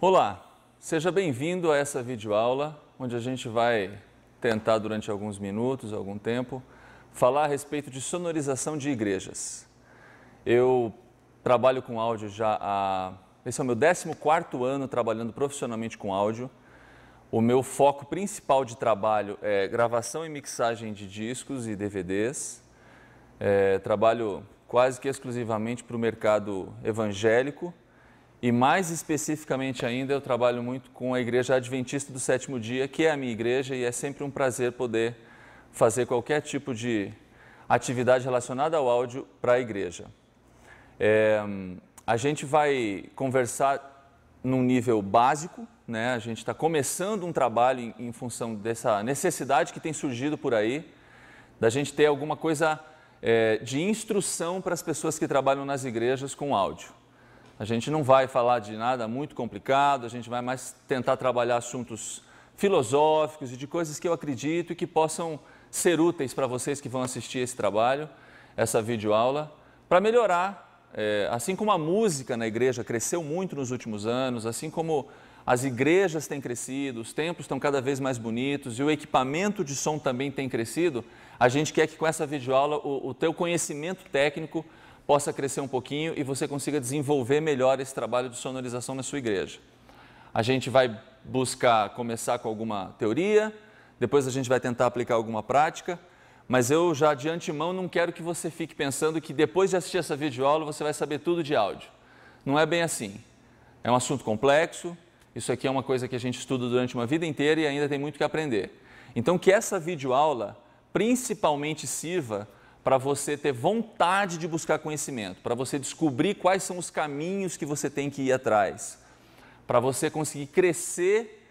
Olá, seja bem-vindo a essa videoaula, onde a gente vai tentar durante alguns minutos, algum tempo, falar a respeito de sonorização de igrejas. Eu trabalho com áudio esse é o meu 14º ano trabalhando profissionalmente com áudio. O meu foco principal de trabalho é gravação e mixagem de discos e DVDs. Trabalho quase que exclusivamente para o mercado evangélico. E mais especificamente ainda, eu trabalho muito com a Igreja Adventista do Sétimo Dia, que é a minha igreja, e é sempre um prazer poder fazer qualquer tipo de atividade relacionada ao áudio para a igreja. A gente vai conversar num nível básico, né? A gente está começando um trabalho em função dessa necessidade que tem surgido por aí, da gente ter alguma coisa de instrução para as pessoas que trabalham nas igrejas com áudio. A gente não vai falar de nada muito complicado, a gente vai mais tentar trabalhar assuntos filosóficos e de coisas que eu acredito e que possam ser úteis para vocês que vão assistir esse trabalho, essa videoaula, para melhorar, assim como a música na igreja cresceu muito nos últimos anos, assim como as igrejas têm crescido, os templos estão cada vez mais bonitos e o equipamento de som também tem crescido, a gente quer que com essa videoaula o teu conhecimento técnico possa crescer um pouquinho e você consiga desenvolver melhor esse trabalho de sonorização na sua igreja. A gente vai buscar começar com alguma teoria, depois a gente vai tentar aplicar alguma prática, mas eu já de antemão não quero que você fique pensando que depois de assistir essa videoaula você vai saber tudo de áudio. Não é bem assim. É um assunto complexo, isso aqui é uma coisa que a gente estuda durante uma vida inteira e ainda tem muito que aprender. Então que essa videoaula principalmente sirva para você ter vontade de buscar conhecimento, para você descobrir quais são os caminhos que você tem que ir atrás, para você conseguir crescer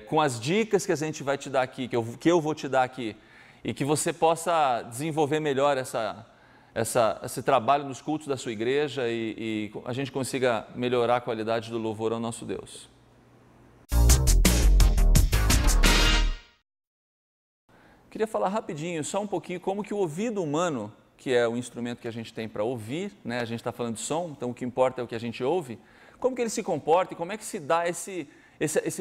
com as dicas que a gente vai te dar aqui, que eu vou te dar aqui, e que você possa desenvolver melhor esse trabalho nos cultos da sua igreja e a gente consiga melhorar a qualidade do louvor ao nosso Deus. Queria falar rapidinho, só um pouquinho, como que o ouvido humano, que é o instrumento que a gente tem para ouvir, né? A gente está falando de som, então o que importa é o que a gente ouve, como que ele se comporta e como é que se dá esse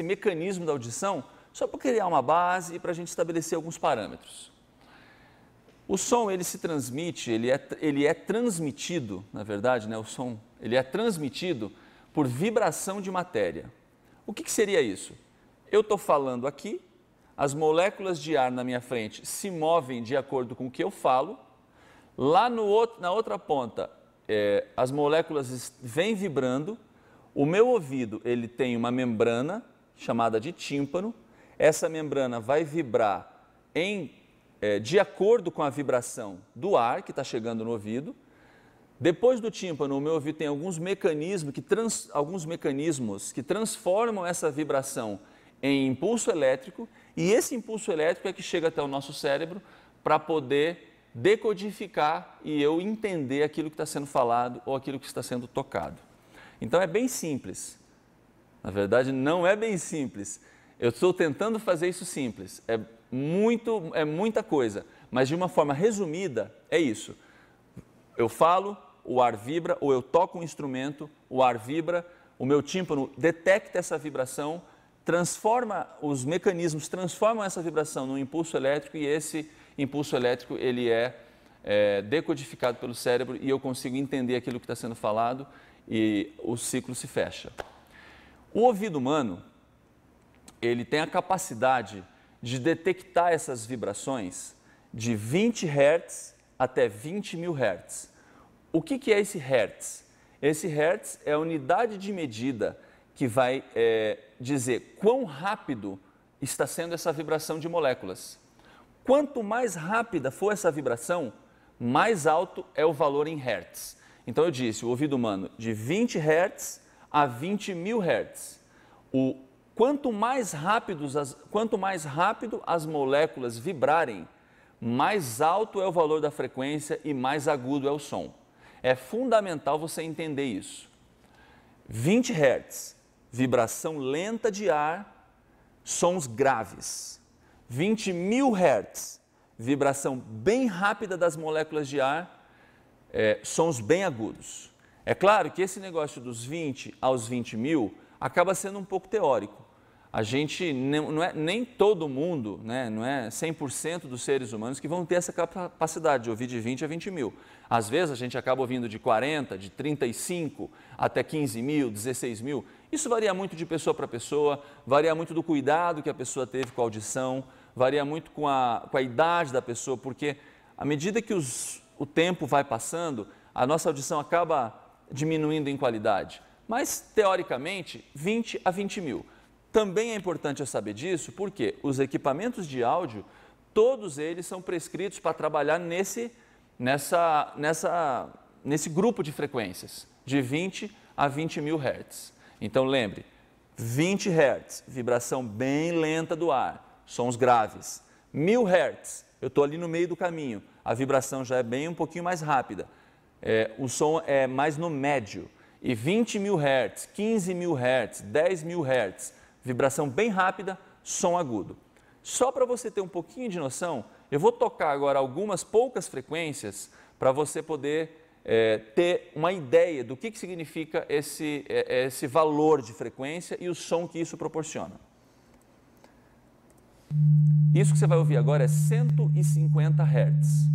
mecanismo da audição, só para criar uma base e para a gente estabelecer alguns parâmetros. O som, ele se transmite, ele é transmitido, na verdade, né? O som, ele é transmitido por vibração de matéria. O que seria isso? Eu estou falando aqui, as moléculas de ar na minha frente se movem de acordo com o que eu falo. Lá na outra ponta, as moléculas vêm vibrando. O meu ouvido ele tem uma membrana chamada de tímpano. Essa membrana vai vibrar de acordo com a vibração do ar que está chegando no ouvido. Depois do tímpano, o meu ouvido tem alguns mecanismos que transformam essa vibração em impulso elétrico, e esse impulso elétrico é que chega até o nosso cérebro para poder decodificar e eu entender aquilo que está sendo falado ou aquilo que está sendo tocado. Então é bem simples. Na verdade, não é bem simples. Eu estou tentando fazer isso simples. É muita coisa, mas de uma forma resumida é isso. Eu falo, o ar vibra, ou eu toco um instrumento, o ar vibra, o meu tímpano detecta essa vibração, os mecanismos transformam essa vibração num impulso elétrico e esse impulso elétrico ele é decodificado pelo cérebro e eu consigo entender aquilo que está sendo falado e o ciclo se fecha. O ouvido humano, ele tem a capacidade de detectar essas vibrações de 20 Hz até 20.000 Hz. O que é esse Hertz? Esse Hertz é a unidade de medida que vai dizer quão rápido está sendo essa vibração de moléculas. Quanto mais rápida for essa vibração, mais alto é o valor em Hertz. Então eu disse, o ouvido humano, de 20 Hz a 20.000 Hz. Quanto mais rápido as moléculas vibrarem, mais alto é o valor da frequência e mais agudo é o som. É fundamental você entender isso. 20 Hz. Vibração lenta de ar, sons graves. 20.000 Hz, vibração bem rápida das moléculas de ar, sons bem agudos. É claro que esse negócio dos 20 aos 20.000, acaba sendo um pouco teórico. A gente, não é nem todo mundo, né, não é 100% dos seres humanos que vão ter essa capacidade de ouvir de 20 a 20 mil. Às vezes a gente acaba ouvindo de 40, de 35 até 15 mil, 16 mil. Isso varia muito de pessoa para pessoa, varia muito do cuidado que a pessoa teve com a audição, varia muito com a idade da pessoa, porque à medida que o tempo vai passando, a nossa audição acaba diminuindo em qualidade. Mas, teoricamente, 20 a 20 mil. Também é importante eu saber disso, porque os equipamentos de áudio, todos eles são prescritos para trabalhar nesse grupo de frequências, de 20 a 20 mil Hz. Então, lembre, 20 Hz, vibração bem lenta do ar, sons graves. 1000 Hz, eu estou ali no meio do caminho, a vibração já é bem um pouquinho mais rápida. O som é mais no médio. E 20 mil Hz, 15 mil Hz, 10 mil Hz, vibração bem rápida, som agudo. Só para você ter um pouquinho de noção, eu vou tocar agora algumas poucas frequências para você poder ter uma ideia do que significa esse valor de frequência e o som que isso proporciona. Isso que você vai ouvir agora é 150 Hz.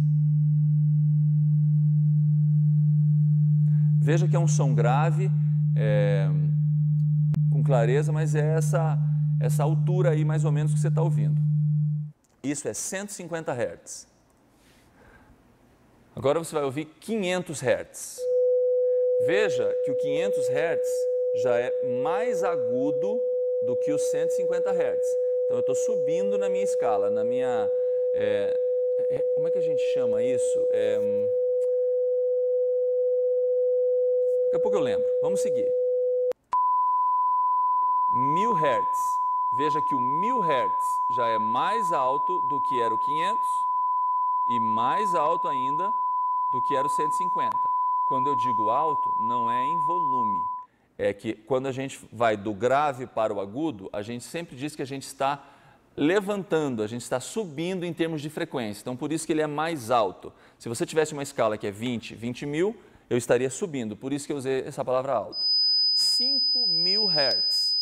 Veja que é um som grave, com clareza, mas é essa altura aí mais ou menos que você está ouvindo. Isso é 150 Hz. Agora você vai ouvir 500 Hz. Veja que o 500 Hz já é mais agudo do que os 150 Hz. Então eu estou subindo na minha escala, na minha... como é que a gente chama isso? Daqui a pouco eu lembro. Vamos seguir. 1000 Hz. Veja que o 1000 Hz já é mais alto do que era o 500 e mais alto ainda do que era o 150. Quando eu digo alto, não é em volume. É que quando a gente vai do grave para o agudo, a gente sempre diz que a gente está levantando, a gente está subindo em termos de frequência. Então, por isso que ele é mais alto. Se você tivesse uma escala que é 20 mil, eu estaria subindo. Por isso que eu usei essa palavra alto. 5000 Hz.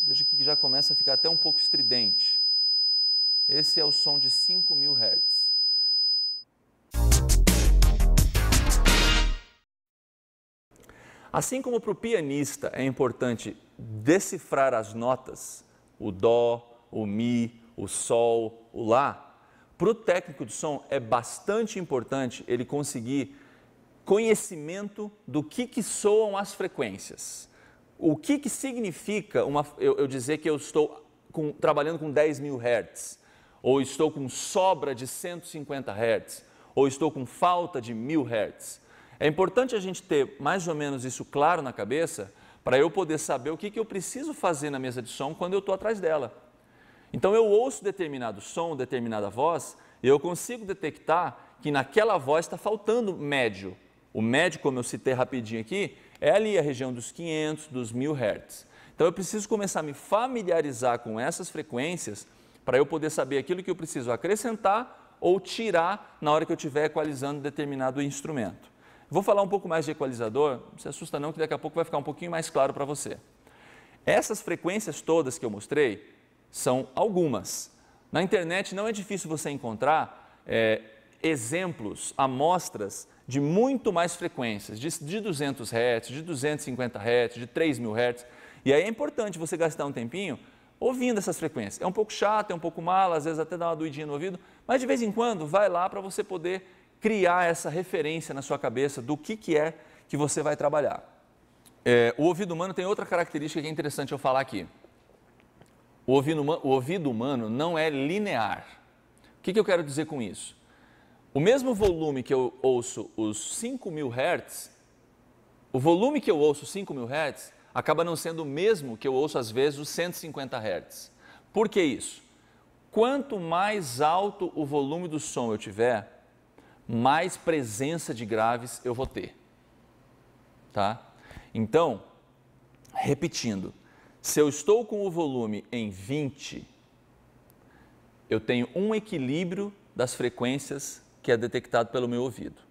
Veja que já começa a ficar até um pouco estridente. Esse é o som de 5000 Hz. Assim como para o pianista é importante decifrar as notas, o dó, o mi, o sol, o lá, para o técnico de som é bastante importante ele conseguir conhecimento do que soam as frequências. O que significa eu dizer que eu estou trabalhando com 10.000 Hz, ou estou com sobra de 150 Hz, ou estou com falta de 1000 Hz. É importante a gente ter mais ou menos isso claro na cabeça para eu poder saber o que eu preciso fazer na mesa de som quando eu estou atrás dela. Então eu ouço determinado som, determinada voz, e eu consigo detectar que naquela voz está faltando médio. O médio, como eu citei rapidinho aqui, é ali a região dos 500, dos 1000 Hz. Então eu preciso começar a me familiarizar com essas frequências para eu poder saber aquilo que eu preciso acrescentar ou tirar na hora que eu estiver equalizando determinado instrumento. Vou falar um pouco mais de equalizador, não se assusta não que daqui a pouco vai ficar um pouquinho mais claro para você. Essas frequências todas que eu mostrei são algumas. Na internet não é difícil você encontrar exemplos, amostras de muito mais frequências, de 200 Hz, de 250 Hz, de 3.000 Hz. E aí é importante você gastar um tempinho ouvindo essas frequências. É um pouco chato, é um pouco mal, às vezes até dá uma doidinha no ouvido, mas de vez em quando vai lá para você poder criar essa referência na sua cabeça do que é que você vai trabalhar. O ouvido humano tem outra característica que é interessante eu falar aqui. O ouvido humano não é linear. O que eu quero dizer com isso? O mesmo volume que eu ouço os 5.000 Hz, o volume que eu ouço 5.000 Hz acaba não sendo o mesmo que eu ouço às vezes os 150 Hz. Por que isso? Quanto mais alto o volume do som eu tiver, mais presença de graves eu vou ter. Tá? Então, repetindo, se eu estou com o volume em 20, eu tenho um equilíbrio das frequências que é detectado pelo meu ouvido.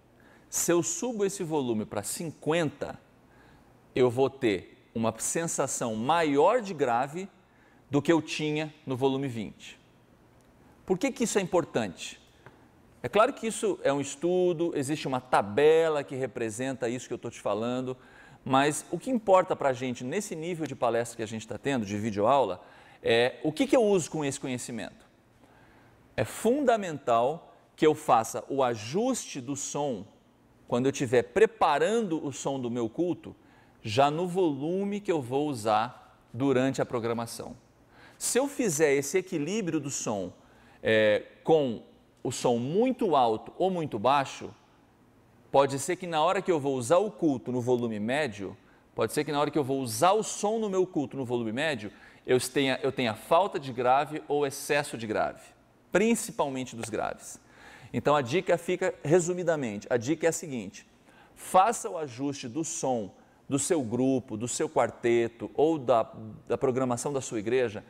Se eu subo esse volume para 50, eu vou ter uma sensação maior de grave do que eu tinha no volume 20. Por que isso é importante? É claro que isso é um estudo, existe uma tabela que representa isso que eu estou te falando, mas o que importa para a gente nesse nível de palestra que a gente está tendo, de videoaula, é o que eu uso com esse conhecimento. É fundamental que eu faça o ajuste do som, quando eu estiver preparando o som do meu culto, já no volume que eu vou usar durante a programação. Se eu fizer esse equilíbrio do som com o som muito alto ou muito baixo, pode ser que na hora que eu vou usar o culto no volume médio, pode ser que na hora que eu vou usar o som no meu culto no volume médio, eu tenha falta de grave ou excesso de grave, principalmente dos graves. Então a dica fica, resumidamente, a dica é a seguinte: faça o ajuste do som do seu grupo, do seu quarteto ou da programação da sua igreja,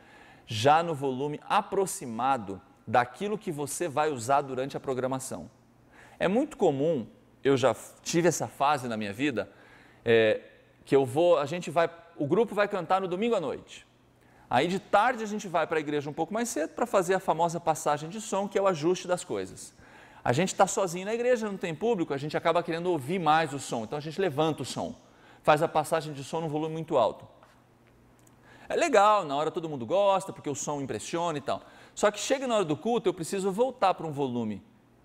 já no volume aproximado daquilo que você vai usar durante a programação. É muito comum, eu já tive essa fase na minha vida, que o grupo vai cantar no domingo à noite. Aí de tarde a gente vai para a igreja um pouco mais cedo para fazer a famosa passagem de som, que é o ajuste das coisas. A gente está sozinho na igreja, não tem público, a gente acaba querendo ouvir mais o som, então a gente levanta o som, faz a passagem de som num volume muito alto. É legal, na hora todo mundo gosta, porque o som impressiona e tal. Só que chega na hora do culto, eu preciso voltar para um volume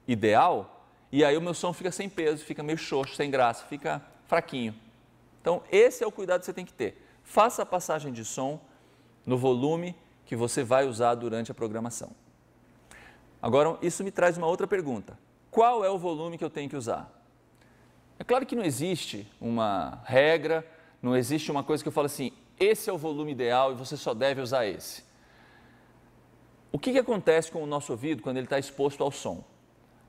ideal, e aí o meu som fica sem peso, fica meio xoxo, sem graça, fica fraquinho. Então esse é o cuidado que você tem que ter. Faça a passagem de som no volume que você vai usar durante a programação. Agora, isso me traz uma outra pergunta. Qual é o volume que eu tenho que usar? É claro que não existe uma regra, não existe uma coisa que eu falo assim, esse é o volume ideal e você só deve usar esse. O que acontece com o nosso ouvido quando ele está exposto ao som?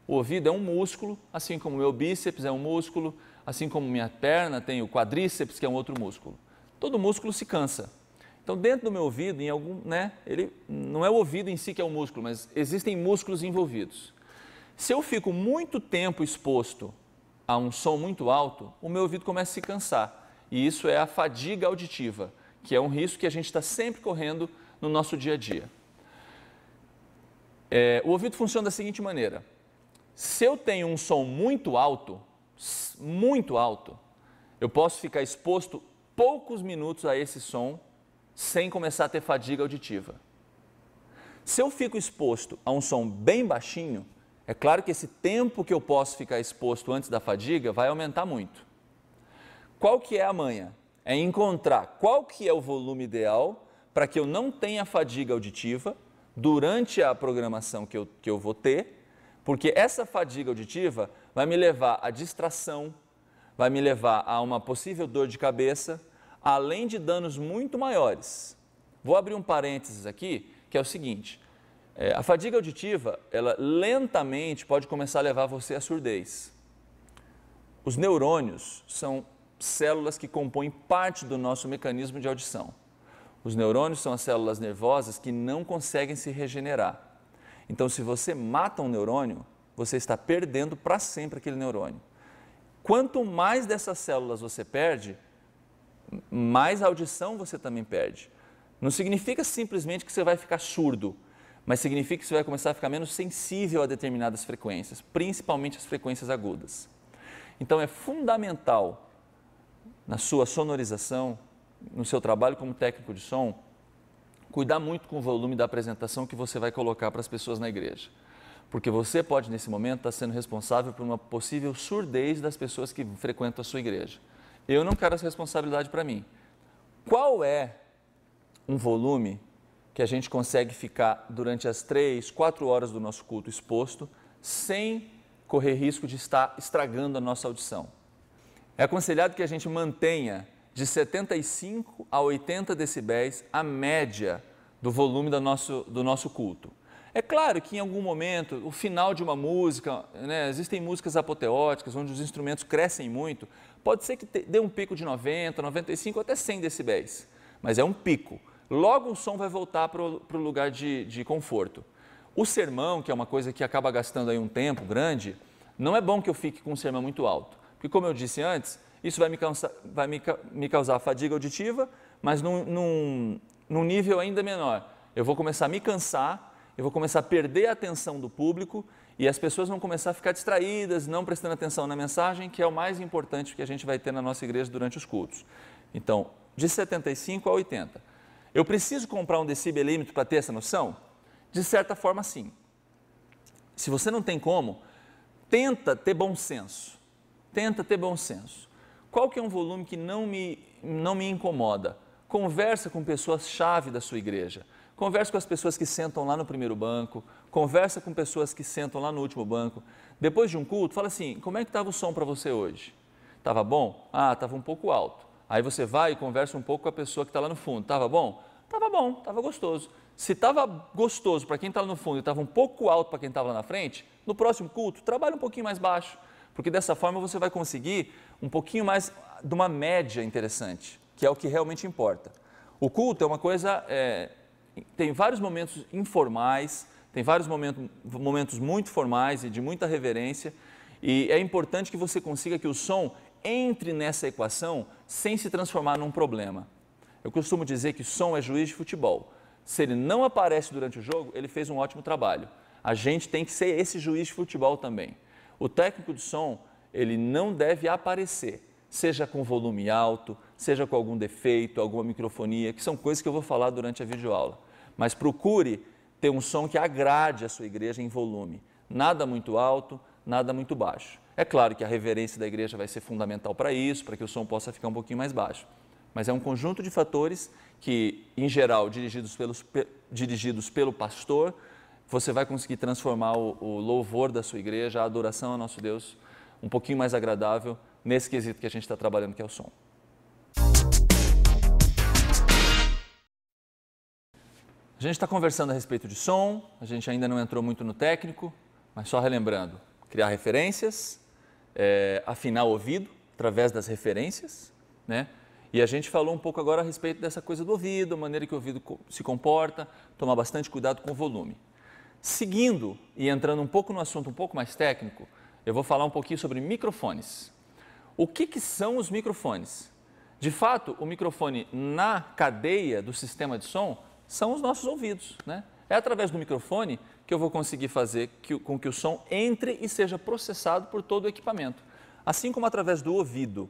O ouvido é um músculo, assim como o meu bíceps é um músculo, assim como minha perna tem o quadríceps, que é um outro músculo. Todo músculo se cansa. Então, dentro do meu ouvido, ele não é o ouvido em si que é o músculo, mas existem músculos envolvidos. Se eu fico muito tempo exposto a um som muito alto, o meu ouvido começa a se cansar. E isso é a fadiga auditiva, que é um risco que a gente está sempre correndo no nosso dia a dia. O ouvido funciona da seguinte maneira: se eu tenho um som muito alto, eu posso ficar exposto poucos minutos a esse som sem começar a ter fadiga auditiva. Se eu fico exposto a um som bem baixinho, é claro que esse tempo que eu posso ficar exposto antes da fadiga vai aumentar muito. Qual que é a manha? É encontrar qual que é o volume ideal para que eu não tenha fadiga auditiva durante a programação que eu vou ter, porque essa fadiga auditiva vai me levar à distração, vai me levar a uma possível dor de cabeça, além de danos muito maiores. Vou abrir um parênteses aqui, que é o seguinte: a fadiga auditiva, ela lentamente pode começar a levar você à surdez. Os neurônios são células que compõem parte do nosso mecanismo de audição. Os neurônios são as células nervosas que não conseguem se regenerar. Então, se você mata um neurônio, você está perdendo para sempre aquele neurônio. Quanto mais dessas células você perde, mais audição você também perde. Não significa simplesmente que você vai ficar surdo, mas significa que você vai começar a ficar menos sensível a determinadas frequências, principalmente as frequências agudas. Então é fundamental na sua sonorização, no seu trabalho como técnico de som, cuidar muito com o volume da apresentação que você vai colocar para as pessoas na igreja. Porque você pode, nesse momento, estar sendo responsável por uma possível surdez das pessoas que frequentam a sua igreja. Eu não quero essa responsabilidade para mim. Qual é um volume que a gente consegue ficar durante as 3, 4 horas do nosso culto exposto, sem correr risco de estar estragando a nossa audição? É aconselhado que a gente mantenha de 75 a 80 decibéis a média do volume do nosso culto. É claro que em algum momento, o final de uma música, existem músicas apoteóticas, onde os instrumentos crescem muito, pode ser que dê um pico de 90, 95, até 100 decibéis, mas é um pico. Logo o som vai voltar para o lugar de conforto. O sermão, que é uma coisa que acaba gastando aí um tempo grande, não é bom que eu fique com um sermão muito alto, porque como eu disse antes, isso vai me causar fadiga auditiva, mas num nível ainda menor. Eu vou começar a me cansar, eu vou começar a perder a atenção do público e as pessoas vão começar a ficar distraídas, não prestando atenção na mensagem, que é o mais importante que a gente vai ter na nossa igreja durante os cultos. Então, de 75 a 80. Eu preciso comprar um decibelímetro para ter essa noção? De certa forma, sim. Se você não tem como, tenta ter bom senso. Tenta ter bom senso. Qual que é um volume que não me incomoda? Conversa com pessoas-chave da sua igreja. Conversa com as pessoas que sentam lá no primeiro banco, conversa com pessoas que sentam lá no último banco. Depois de um culto, fala assim, como é que estava o som para você hoje? Estava bom? Ah, estava um pouco alto. Aí você vai e conversa um pouco com a pessoa que está lá no fundo. Estava bom? Estava bom, estava gostoso. Se estava gostoso para quem está lá no fundo e estava um pouco alto para quem estava lá na frente, no próximo culto, trabalhe um pouquinho mais baixo, porque dessa forma você vai conseguir um pouquinho mais de uma média interessante, que é o que realmente importa. O culto é uma coisa... tem vários momentos informais, tem vários momentos muito formais e de muita reverência, e é importante que você consiga que o som entre nessa equação sem se transformar num problema. Eu costumo dizer que o som é juiz de futebol. Se ele não aparece durante o jogo, ele fez um ótimo trabalho. A gente tem que ser esse juiz de futebol também. O técnico de som, ele não deve aparecer, seja com volume alto, seja com algum defeito, alguma microfonia, que são coisas que eu vou falar durante a videoaula. Mas procure ter um som que agrade a sua igreja em volume. Nada muito alto, nada muito baixo. É claro que a reverência da igreja vai ser fundamental para isso, para que o som possa ficar um pouquinho mais baixo. Mas é um conjunto de fatores que, em geral, dirigidos pelo pastor, você vai conseguir transformar o louvor da sua igreja, a adoração ao nosso Deus, um pouquinho mais agradável nesse quesito que a gente está trabalhando, que é o som. A gente está conversando a respeito de som, a gente ainda não entrou muito no técnico, mas só relembrando, criar referências, afinar o ouvido através das referências, né? E a gente falou um pouco agora a respeito dessa coisa do ouvido, a maneira que o ouvido se comporta, tomar bastante cuidado com o volume. Seguindo e entrando um pouco no assunto um pouco mais técnico, eu vou falar um pouquinho sobre microfones. O que são os microfones? De fato, o microfone na cadeia do sistema de som são os nossos ouvidos, né? É através do microfone que eu vou conseguir fazer com que o som entre e seja processado por todo o equipamento. Assim como através do ouvido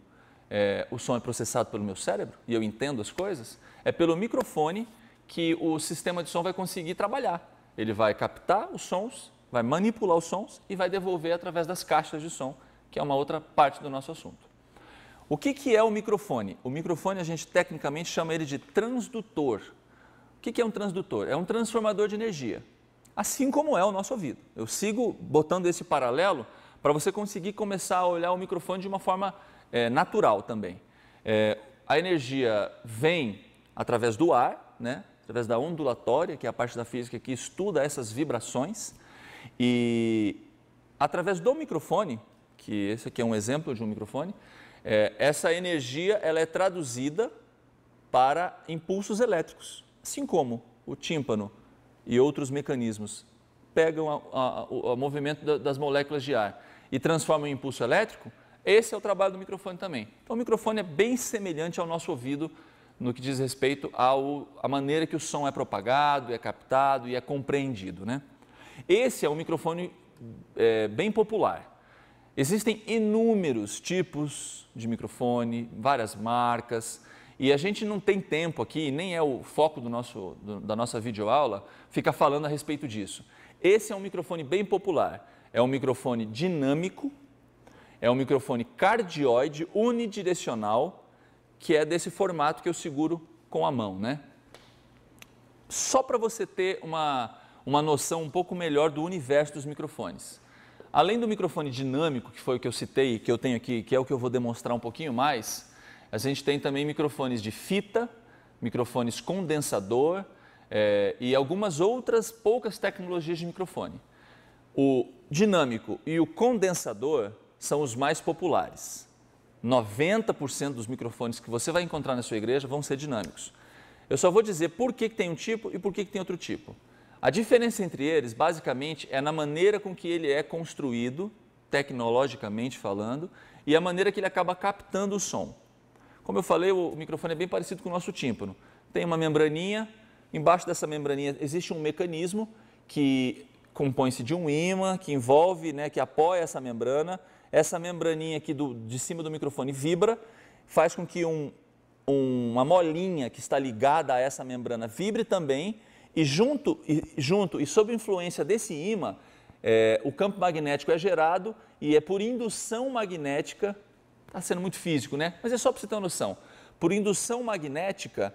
o som é processado pelo meu cérebro e eu entendo as coisas, é pelo microfone que o sistema de som vai conseguir trabalhar. Ele vai captar os sons, vai manipular os sons e vai devolver através das caixas de som, que é uma outra parte do nosso assunto. O que é o microfone? O microfone a gente tecnicamente chama ele de transdutor. O que é um transdutor? É um transformador de energia, assim como é o nosso ouvido. Eu sigo botando esse paralelo para você conseguir começar a olhar o microfone de uma forma natural também. A energia vem através do ar, né? Através da ondulatória, que é a parte da física que estuda essas vibrações, e através do microfone, que esse aqui é um exemplo de um microfone, essa energia ela é traduzida para impulsos elétricos, assim como o tímpano e outros mecanismos pegam o movimento das moléculas de ar e transformam em impulso elétrico. Esse é o trabalho do microfone também. Então o microfone é bem semelhante ao nosso ouvido no que diz respeito à maneira que o som é propagado, é captado e é compreendido, né? Esse é um microfone bem popular. Existem inúmeros tipos de microfone, várias marcas, e a gente não tem tempo aqui, nem é o foco da nossa videoaula, ficar falando a respeito disso. Esse é um microfone bem popular, é um microfone dinâmico, é um microfone cardioide unidirecional, que é desse formato que eu seguro com a mão, né? Só para você ter uma noção um pouco melhor do universo dos microfones. Além do microfone dinâmico, que foi o que eu citei, que eu tenho aqui, que é o que eu vou demonstrar um pouquinho mais, a gente tem também microfones de fita, microfones condensador e algumas outras poucas tecnologias de microfone. O dinâmico e o condensador são os mais populares. 90% dos microfones que você vai encontrar na sua igreja vão ser dinâmicos. Eu só vou dizer por que tem um tipo e por que tem outro tipo. A diferença entre eles, basicamente, é na maneira com que ele é construído tecnologicamente falando, e a maneira que ele acaba captando o som. Como eu falei, o microfone é bem parecido com o nosso tímpano. Tem uma membraninha, embaixo dessa membraninha existe um mecanismo que compõe-se de um ímã, que envolve, que apoia essa membrana. Essa membraninha aqui de cima do microfone vibra, faz com que uma molinha que está ligada a essa membrana vibre também, e junto e sob influência desse ímã, o campo magnético é gerado e é por indução magnética, está sendo muito físico, né? Mas é só para você ter uma noção. Por indução magnética,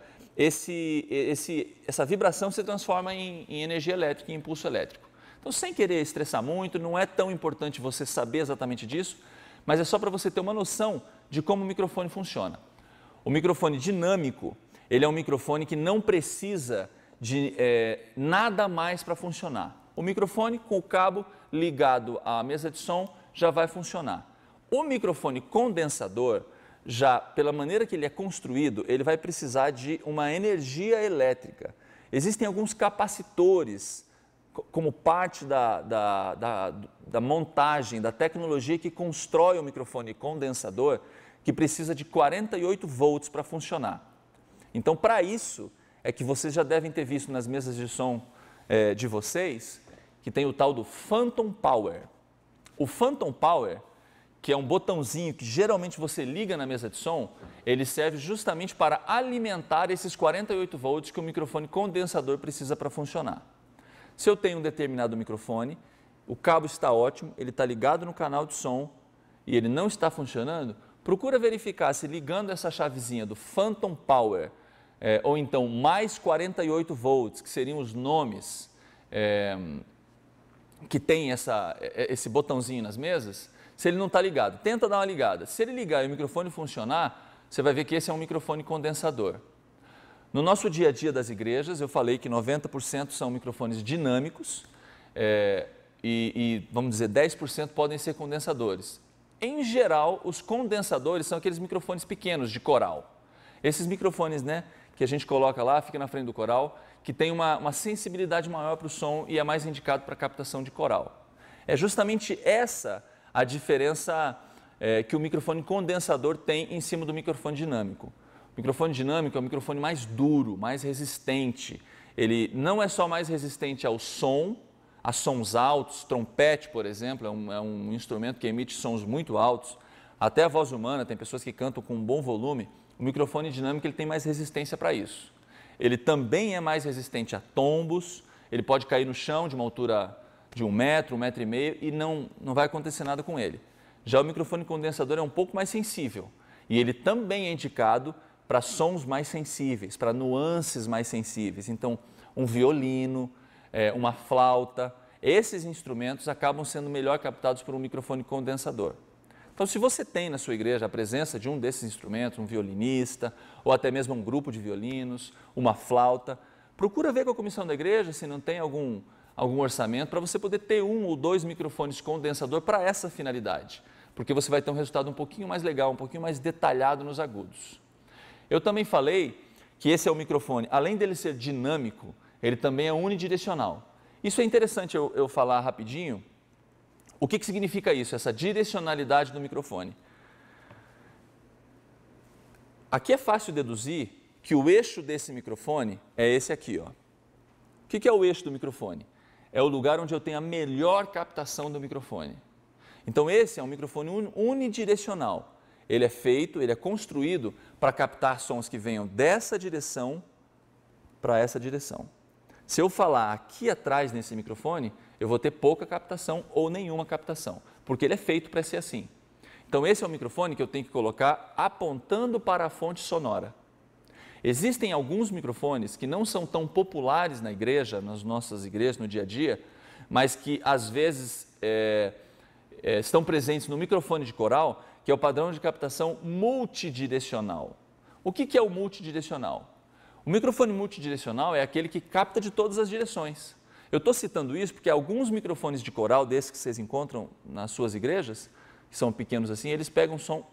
essa vibração se transforma em energia elétrica, em impulso elétrico. Então, sem querer estressar muito, não é tão importante você saber exatamente disso, mas é só para você ter uma noção de como o microfone funciona. O microfone dinâmico, ele é um microfone que não precisa de nada mais para funcionar. O microfone com o cabo ligado à mesa de som já vai funcionar. O microfone condensador, já pela maneira que ele é construído, ele vai precisar de uma energia elétrica. Existem alguns capacitores, como parte da montagem, da tecnologia que constrói o microfone condensador, que precisa de 48 volts para funcionar. Então, para isso, é que vocês já devem ter visto nas mesas de som de vocês, que tem o tal do Phantom Power. O Phantom Power, que é um botãozinho que geralmente você liga na mesa de som, ele serve justamente para alimentar esses 48 volts que o microfone condensador precisa para funcionar. Se eu tenho um determinado microfone, o cabo está ótimo, ele está ligado no canal de som e ele não está funcionando, procura verificar se ligando essa chavezinha do Phantom Power, ou então mais 48 volts, que seriam os nomes que tem esse botãozinho nas mesas, se ele não está ligado, tenta dar uma ligada. Se ele ligar e o microfone funcionar, você vai ver que esse é um microfone condensador. No nosso dia a dia das igrejas, eu falei que 90% são microfones dinâmicos e vamos dizer, 10% podem ser condensadores. Em geral, os condensadores são aqueles microfones pequenos de coral. Esses microfones, que a gente coloca lá, fica na frente do coral, que tem uma sensibilidade maior para o som e é mais indicado para captação de coral. É justamente essa a diferença que o microfone condensador tem em cima do microfone dinâmico. O microfone dinâmico é um microfone mais duro, mais resistente. Ele não é só mais resistente ao som, a sons altos, trompete, por exemplo, é um instrumento que emite sons muito altos. Até a voz humana, tem pessoas que cantam com um bom volume. O microfone dinâmico ele tem mais resistência para isso. Ele também é mais resistente a tombos, ele pode cair no chão de uma altura de 1 metro, 1,5 metros e não vai acontecer nada com ele. Já o microfone condensador é um pouco mais sensível e ele também é indicado para sons mais sensíveis, para nuances mais sensíveis. Então, um violino, uma flauta, esses instrumentos acabam sendo melhor captados por um microfone condensador. Então, se você tem na sua igreja a presença de um desses instrumentos, um violinista, ou até mesmo um grupo de violinos, uma flauta, procura ver com a comissão da igreja se não tem algum orçamento para você poder ter 1 ou 2 microfones condensador para essa finalidade, porque você vai ter um resultado um pouquinho mais legal, um pouquinho mais detalhado nos agudos. Eu também falei que esse é o microfone, além dele ser dinâmico, ele também é unidirecional. Isso é interessante eu falar rapidinho. O que significa isso, essa direcionalidade do microfone? Aqui é fácil deduzir que o eixo desse microfone é esse aqui, ó. O que é o eixo do microfone? É o lugar onde eu tenho a melhor captação do microfone. Então esse é um microfone unidirecional. Ele é construído para captar sons que venham dessa direção para essa direção. Se eu falar aqui atrás nesse microfone, eu vou ter pouca captação ou nenhuma captação, porque ele é feito para ser assim. Então esse é o microfone que eu tenho que colocar apontando para a fonte sonora. Existem alguns microfones que não são tão populares na igreja, nas nossas igrejas, no dia a dia, mas que às vezes estão presentes no microfone de coral, que é o padrão de captação multidirecional. O que é o multidirecional? O microfone multidirecional é aquele que capta de todas as direções. Eu estou citando isso porque alguns microfones de coral, desses que vocês encontram nas suas igrejas, que são pequenos assim, eles pegam som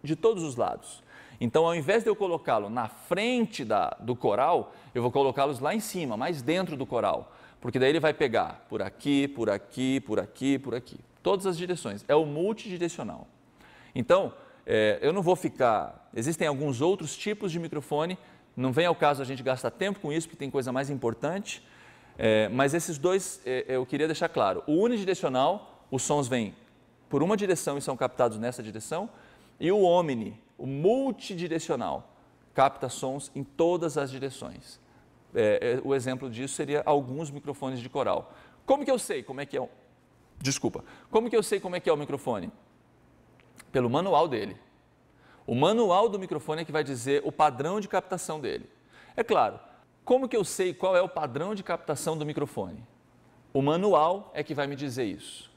de todos os lados. Então, ao invés de eu colocá-lo na frente do coral, eu vou colocá-los lá em cima, mais dentro do coral, porque daí ele vai pegar por aqui, por aqui, por aqui, por aqui. todas as direções, é o multidirecional. Então, eu não vou ficar... Existem alguns outros tipos de microfone, não vem ao caso a gente gastar tempo com isso, porque tem coisa mais importante, mas esses dois eu queria deixar claro. O unidirecional, os sons vêm por uma direção e são captados nessa direção, e o omni, o multidirecional, capta sons em todas as direções. O exemplo disso seria alguns microfones de coral. Como que eu sei como é que é o... Desculpa. Como que eu sei como é que é o microfone? Pelo manual dele. O manual do microfone é que vai dizer o padrão de captação dele. É claro, como que eu sei qual é o padrão de captação do microfone? O manual é que vai me dizer isso.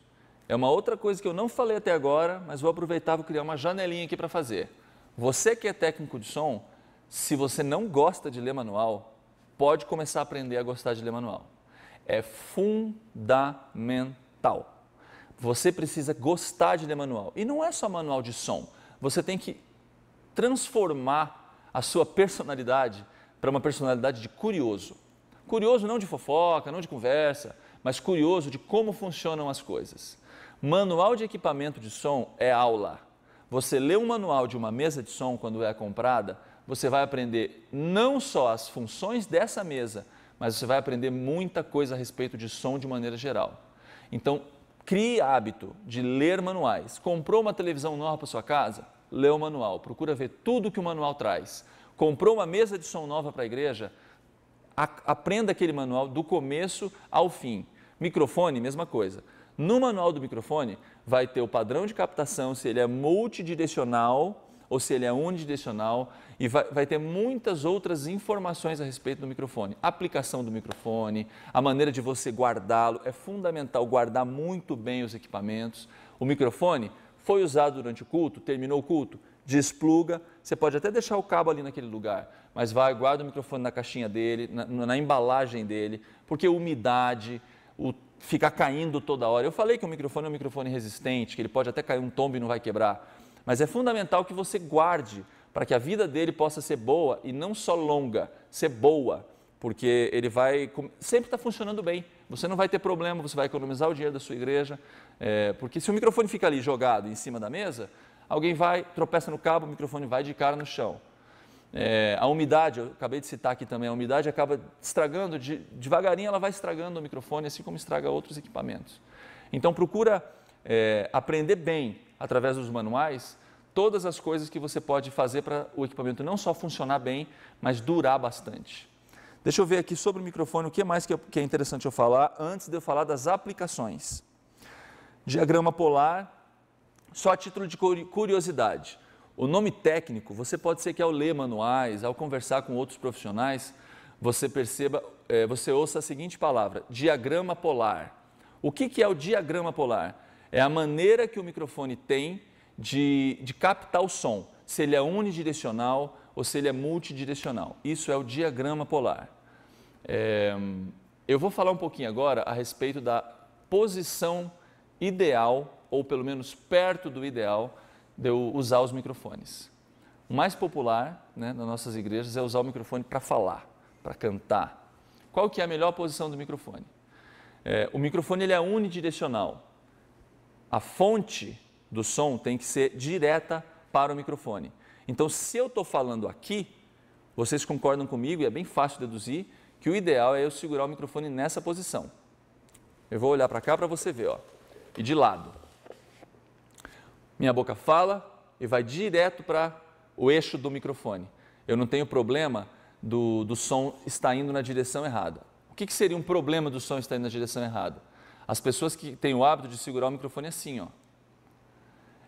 É uma outra coisa que eu não falei até agora, mas vou aproveitar e vou criar uma janelinha aqui para fazer. Você que é técnico de som, se você não gosta de ler manual, pode começar a aprender a gostar de ler manual. É fundamental. Você precisa gostar de ler manual. E não é só manual de som. Você tem que transformar a sua personalidade para uma personalidade de curioso. Curioso não de fofoca, não de conversa, mas curioso de como funcionam as coisas. Manual de equipamento de som é aula. Você lê um manual de uma mesa de som quando é comprada, você vai aprender não só as funções dessa mesa, mas você vai aprender muita coisa a respeito de som de maneira geral. Então, crie hábito de ler manuais. Comprou uma televisão nova para sua casa? Lê o manual, procura ver tudo que o manual traz. Comprou uma mesa de som nova para a igreja? Aprenda aquele manual do começo ao fim. Microfone, mesma coisa. No manual do microfone vai ter o padrão de captação, se ele é multidirecional ou se ele é unidirecional, e vai ter muitas outras informações a respeito do microfone. A aplicação do microfone, a maneira de você guardá-lo, é fundamental guardar muito bem os equipamentos. O microfone foi usado durante o culto, terminou o culto, despluga, você pode até deixar o cabo ali naquele lugar, mas vai, guarda o microfone na caixinha dele, na embalagem dele, porque umidade, ficar caindo toda hora. Eu falei que o microfone é um microfone resistente, que ele pode até cair um tombo e não vai quebrar, mas é fundamental que você guarde para que a vida dele possa ser boa e não só longa, ser boa, porque ele vai sempre estar funcionando bem. Você não vai ter problema, você vai economizar o dinheiro da sua igreja, porque se o microfone fica ali jogado em cima da mesa, alguém vai, tropeça no cabo, o microfone vai de cara no chão. A umidade, eu acabei de citar aqui também, a umidade acaba estragando, devagarinho ela vai estragando o microfone, assim como estraga outros equipamentos. Então procura aprender bem, através dos manuais, todas as coisas que você pode fazer para o equipamento não só funcionar bem, mas durar bastante. Deixa eu ver aqui sobre o microfone, o que mais que é interessante eu falar, antes de eu falar das aplicações. Diagrama polar, só a título de curiosidade. O nome técnico, você pode ser que ao ler manuais, ao conversar com outros profissionais, você perceba, você ouça a seguinte palavra, diagrama polar. O que é o diagrama polar? É a maneira que o microfone tem de captar o som, se ele é unidirecional ou se ele é multidirecional. Isso é o diagrama polar. Eu vou falar um pouquinho agora a respeito da posição ideal, ou pelo menos perto do ideal, de eu usar os microfones. O mais popular, né, nas nossas igrejas é usar o microfone para falar, para cantar. Qual que é a melhor posição do microfone? O microfone ele é unidirecional. A fonte do som tem que ser direta para o microfone. Então, se eu estou falando aqui, vocês concordam comigo, e é bem fácil deduzir, que o ideal é eu segurar o microfone nessa posição. Eu vou olhar para cá para você ver, ó, e de lado. Minha boca fala e vai direto para o eixo do microfone. Eu não tenho problema do som estar indo na direção errada. O que seria um problema do som estar indo na direção errada? As pessoas que têm o hábito de segurar o microfone assim, ó.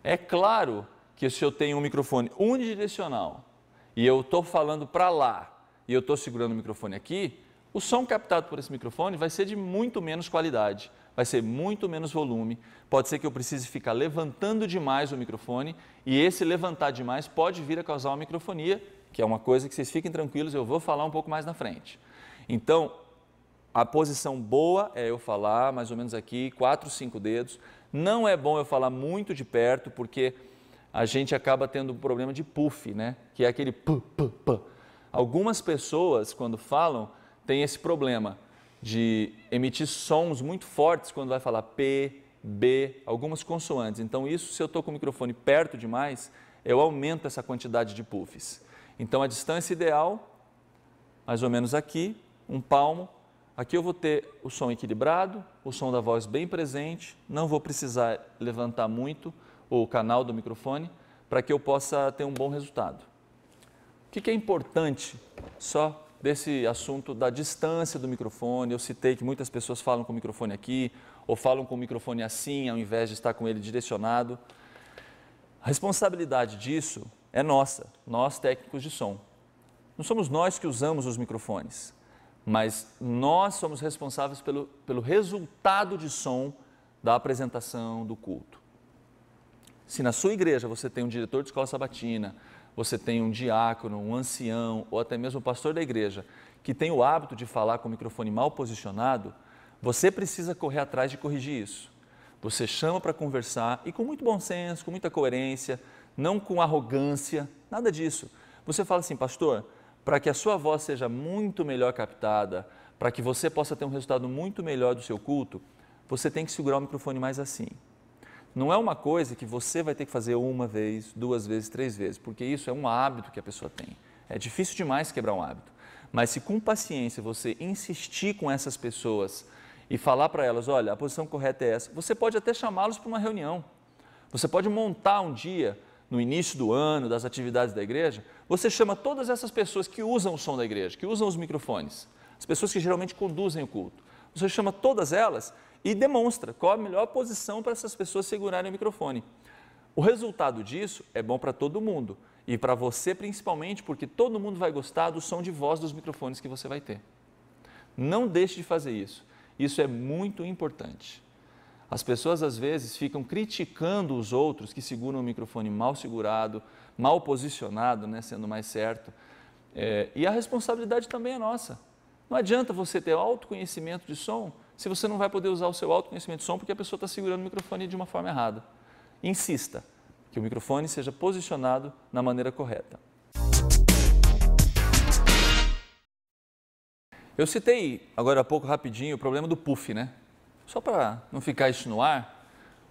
É claro que se eu tenho um microfone unidirecional e eu estou falando para lá e eu estou segurando o microfone aqui, o som captado por esse microfone vai ser de muito menos qualidade, vai ser muito menos volume, pode ser que eu precise ficar levantando demais o microfone e esse levantar demais pode vir a causar uma microfonia, que é uma coisa que vocês fiquem tranquilos, eu vou falar um pouco mais na frente. Então, a posição boa é eu falar mais ou menos aqui, 4, 5 dedos. Não é bom eu falar muito de perto, porque a gente acaba tendo um problema de puff, né? Que é aquele pu, pu, pu. Algumas pessoas, quando falam, têm esse problema de emitir sons muito fortes quando vai falar P, B, algumas consoantes. Então isso, se eu estou com o microfone perto demais, eu aumento essa quantidade de puffs. Então a distância ideal, mais ou menos aqui, um palmo. Aqui eu vou ter o som equilibrado, o som da voz bem presente, não vou precisar levantar muito o canal do microfone para que eu possa ter um bom resultado. O que é importante só desse assunto da distância do microfone? Eu citei que muitas pessoas falam com o microfone aqui ou falam com o microfone assim ao invés de estar com ele direcionado. A responsabilidade disso é nossa, nós técnicos de som. Não somos nós que usamos os microfones, mas nós somos responsáveis pelo resultado de som da apresentação do culto. Se na sua igreja você tem um diretor de escola sabatina, você tem um diácono, um ancião ou até mesmo o pastor da igreja que tem o hábito de falar com o microfone mal posicionado, você precisa correr atrás de corrigir isso. Você chama para conversar e com muito bom senso, com muita coerência, não com arrogância, nada disso. Você fala assim, pastor, para que a sua voz seja muito melhor captada, para que você possa ter um resultado muito melhor do seu culto, você tem que segurar o microfone mais assim. Não é uma coisa que você vai ter que fazer uma vez, 2 vezes, 3 vezes, porque isso é um hábito que a pessoa tem. É difícil demais quebrar um hábito. Mas se com paciência você insistir com essas pessoas e falar para elas, olha, a posição correta é essa, você pode até chamá-los para uma reunião. Você pode montar um dia, no início do ano, das atividades da igreja, você chama todas essas pessoas que usam o som da igreja, que usam os microfones, as pessoas que geralmente conduzem o culto. Você chama todas elas e demonstra qual a melhor posição para essas pessoas segurarem o microfone. O resultado disso é bom para todo mundo e para você principalmente, porque todo mundo vai gostar do som de voz dos microfones que você vai ter. Não deixe de fazer isso. Isso é muito importante. As pessoas às vezes ficam criticando os outros que seguram o microfone mal segurado, mal posicionado, né, sendo mais certo. E a responsabilidade também é nossa. Não adianta você ter autoconhecimento de som se você não vai poder usar o seu autoconhecimento de som porque a pessoa está segurando o microfone de uma forma errada. Insista que o microfone seja posicionado na maneira correta. Eu citei agora há pouco rapidinho o problema do puff, né? Só para não ficar isso no ar,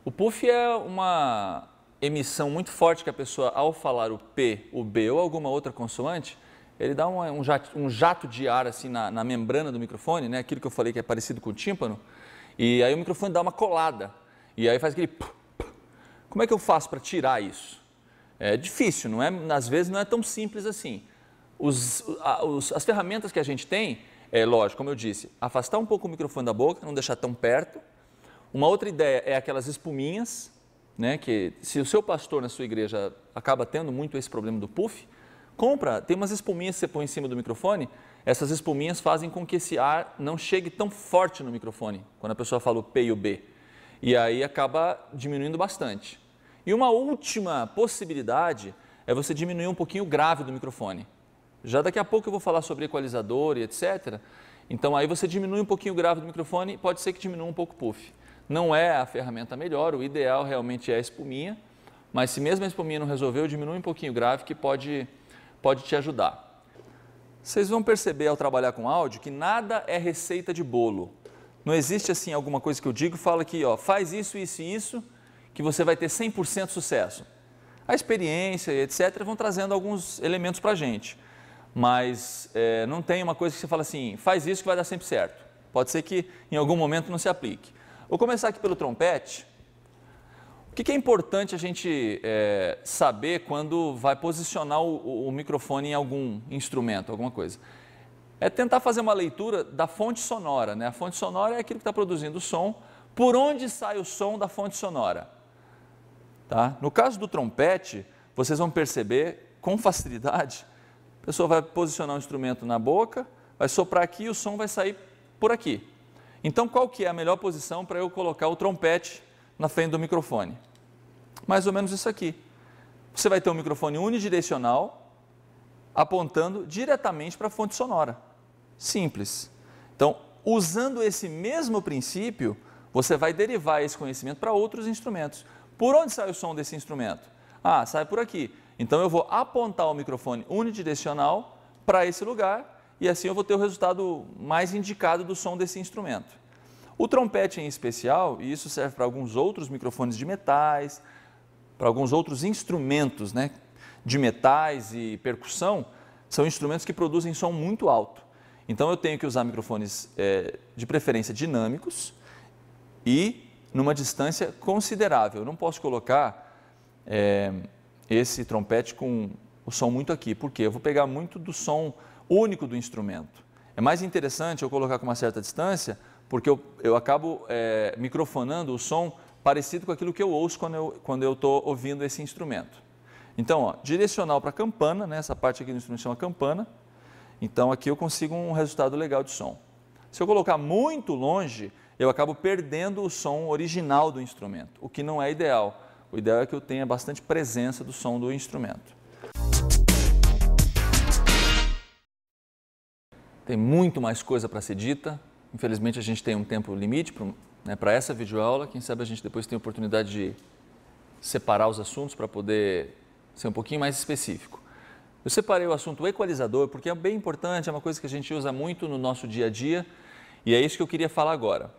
o puff é uma emissão muito forte que a pessoa, ao falar o P, o B ou alguma outra consoante, ele dá um jato de ar assim na membrana do microfone, né? Aquilo que eu falei que é parecido com o tímpano, e aí o microfone dá uma colada, e aí faz aquele... Como é que eu faço para tirar isso? É difícil, não é? Às vezes não é tão simples assim. As ferramentas que a gente tem, lógico, como eu disse, afastar um pouco o microfone da boca, não deixar tão perto. Uma outra ideia é aquelas espuminhas, né, que se o seu pastor na sua igreja acaba tendo muito esse problema do puff, tem umas espuminhas que você põe em cima do microfone, essas espuminhas fazem com que esse ar não chegue tão forte no microfone, quando a pessoa fala o P e o B, e aí acaba diminuindo bastante. E uma última possibilidade é você diminuir um pouquinho o grave do microfone. Já daqui a pouco eu vou falar sobre equalizador e etc. Então aí você diminui um pouquinho o grave do microfone, pode ser que diminua um pouco o puff. Não é a ferramenta melhor, o ideal realmente é a espuminha, mas se mesmo a espuminha não resolveu, diminui um pouquinho o grave que pode te ajudar. Vocês vão perceber ao trabalhar com áudio que nada é receita de bolo. Não existe assim alguma coisa que eu digo e falo aqui, ó, faz isso, isso e isso, que você vai ter 100% sucesso. A experiência e etc. vão trazendo alguns elementos para a gente. Mas não tem uma coisa que você fala assim, faz isso que vai dar sempre certo. Pode ser que em algum momento não se aplique. Vou começar aqui pelo trompete. O que é importante a gente saber quando vai posicionar o microfone em algum instrumento, alguma coisa? É tentar fazer uma leitura da fonte sonora, né? A fonte sonora é aquilo que está produzindo o som, por onde sai o som da fonte sonora. Tá? No caso do trompete, vocês vão perceber com facilidade, a pessoa vai posicionar o instrumento na boca, vai soprar aqui e o som vai sair por aqui. Então, qual que é a melhor posição para eu colocar o trompete na frente do microfone? Mais ou menos isso aqui. Você vai ter um microfone unidirecional apontando diretamente para a fonte sonora. Simples. Então, usando esse mesmo princípio, você vai derivar esse conhecimento para outros instrumentos. Por onde sai o som desse instrumento? Ah, sai por aqui. Então eu vou apontar o microfone unidirecional para esse lugar e assim eu vou ter o resultado mais indicado do som desse instrumento. O trompete em especial, e isso serve para alguns outros microfones de metais, para alguns outros instrumentos, né, de metais e percussão, são instrumentos que produzem som muito alto. Então eu tenho que usar microfones de preferência dinâmicos e numa distância considerável. Eu não posso colocar esse trompete com o som muito aqui, porque eu vou pegar muito do som único do instrumento. É mais interessante eu colocar com uma certa distância, porque eu acabo microfonando o som parecido com aquilo que eu ouço quando eu estou ouvindo esse instrumento. Então, ó, direcional para a campana, né? Essa parte aqui do instrumento chama campana. Então, aqui eu consigo um resultado legal de som. Se eu colocar muito longe, eu acabo perdendo o som original do instrumento, o que não é ideal. O ideal é que eu tenha bastante presença do som do instrumento. Tem muito mais coisa para ser dita. Infelizmente, a gente tem um tempo limite para essa videoaula. Quem sabe a gente depois tem a oportunidade de separar os assuntos para poder ser um pouquinho mais específico. Eu separei o assunto equalizador porque é bem importante, é uma coisa que a gente usa muito no nosso dia a dia e é isso que eu queria falar agora.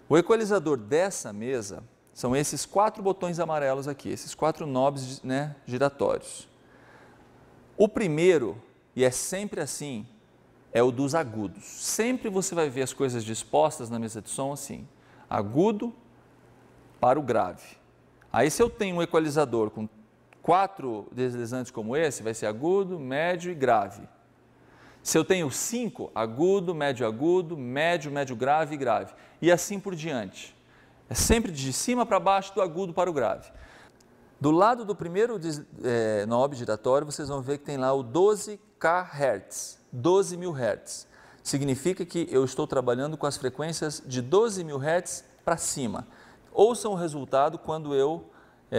O equalizador dessa mesa são esses 4 botões amarelos aqui, esses 4 knobs, né, giratórios. O primeiro, e é sempre assim, é o dos agudos. Sempre você vai ver as coisas dispostas na mesa de som assim, agudo para o grave. Aí se eu tenho um equalizador com 4 deslizantes como esse, vai ser agudo, médio e grave. Se eu tenho 5, agudo, médio grave e grave. E assim por diante. É sempre de cima para baixo, do agudo para o grave. Do lado do primeiro knob giratório, vocês vão ver que tem lá o 12 kHz, 12.000 Hz. Significa que eu estou trabalhando com as frequências de 12.000 Hz para cima. Ouçam o resultado quando eu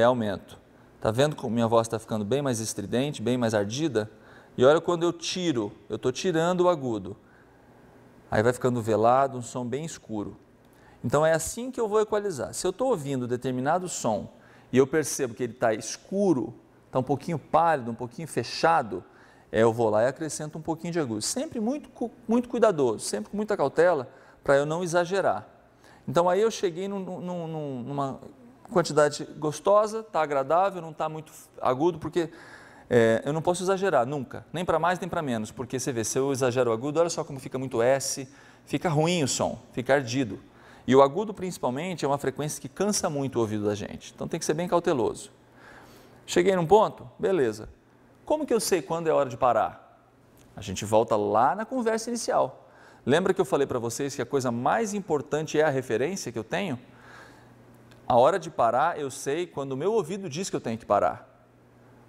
aumento. Está vendo como minha voz está ficando bem mais estridente, bem mais ardida? E olha quando eu tiro, eu estou tirando o agudo. Aí vai ficando velado, um som bem escuro. Então é assim que eu vou equalizar. Se eu estou ouvindo determinado som e eu percebo que ele está escuro, está um pouquinho pálido, um pouquinho fechado, eu vou lá e acrescento um pouquinho de agudo. Sempre muito cuidadoso, sempre com muita cautela, para eu não exagerar. Então aí eu cheguei numa quantidade gostosa, está agradável, não está muito agudo, porque eu não posso exagerar, nunca, nem para mais nem para menos, porque você vê, se eu exagero o agudo, olha só como fica muito S, fica ruim o som, fica ardido. E o agudo, principalmente, é uma frequência que cansa muito o ouvido da gente, então tem que ser bem cauteloso. Cheguei num ponto? Beleza. Como que eu sei quando é hora de parar? A gente volta lá na conversa inicial. Lembra que eu falei para vocês que a coisa mais importante é a referência que eu tenho? A hora de parar eu sei quando o meu ouvido diz que eu tenho que parar.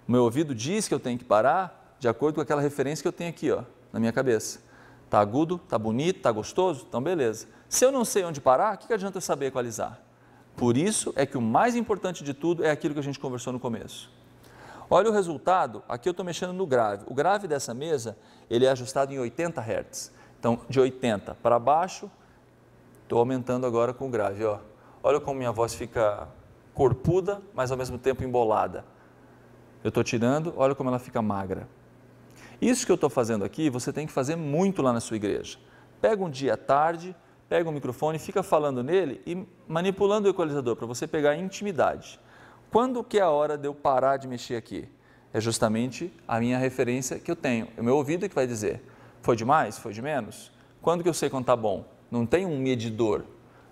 O meu ouvido diz que eu tenho que parar de acordo com aquela referência que eu tenho aqui, ó, na minha cabeça. Está agudo, está bonito, está gostoso? Então beleza. Se eu não sei onde parar, o que adianta eu saber equalizar? Por isso é que o mais importante de tudo é aquilo que a gente conversou no começo. Olha o resultado, aqui eu estou mexendo no grave. O grave dessa mesa, ele é ajustado em 80 Hz. Então, de 80 para baixo, estou aumentando agora com o grave, ó. Olha como minha voz fica corpuda, mas ao mesmo tempo embolada. Eu estou tirando, olha como ela fica magra. Isso que eu estou fazendo aqui, você tem que fazer muito lá na sua igreja. Pega um dia à tarde, pega o microfone, fica falando nele e manipulando o equalizador para você pegar intimidade. Quando que é a hora de eu parar de mexer aqui? É justamente a minha referência que eu tenho. É o meu ouvido que vai dizer, foi de mais, foi de menos? Quando que eu sei quando está bom? Não tem um medidor.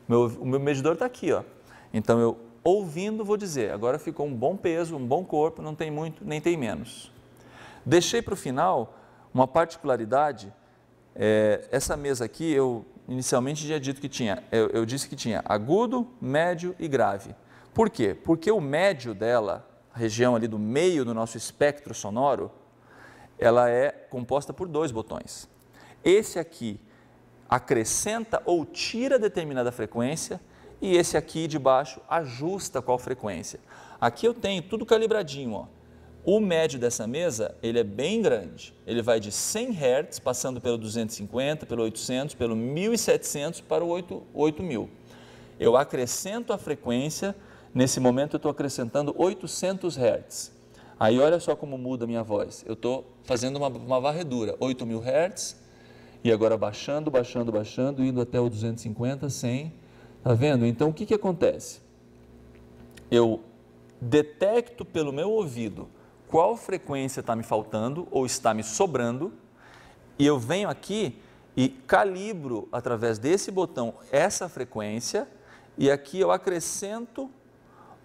O meu medidor está aqui, ó. Então eu ouvindo vou dizer, agora ficou um bom peso, um bom corpo, não tem muito, nem tem menos. Deixei para o final uma particularidade, essa mesa aqui eu inicialmente tinha dito que tinha, eu disse que tinha agudo, médio e grave. Por quê? Porque o médio dela, a região ali do meio do nosso espectro sonoro, ela é composta por 2 botões. Esse aqui acrescenta ou tira determinada frequência e esse aqui de baixo ajusta qual frequência. Aqui eu tenho tudo calibradinho, ó. O médio dessa mesa, ele é bem grande. Ele vai de 100 Hz, passando pelo 250, pelo 800, pelo 1700 para o 8000. Eu acrescento a frequência, nesse momento eu estou acrescentando 800 Hz. Aí olha só como muda a minha voz. Eu estou fazendo uma varredura, 8.000 Hz E agora baixando, baixando, baixando, indo até o 250, 100. Tá vendo? Então, o que acontece? Eu detecto pelo meu ouvido qual frequência está me faltando ou está me sobrando, e eu venho aqui e calibro através desse botão essa frequência, e aqui eu acrescento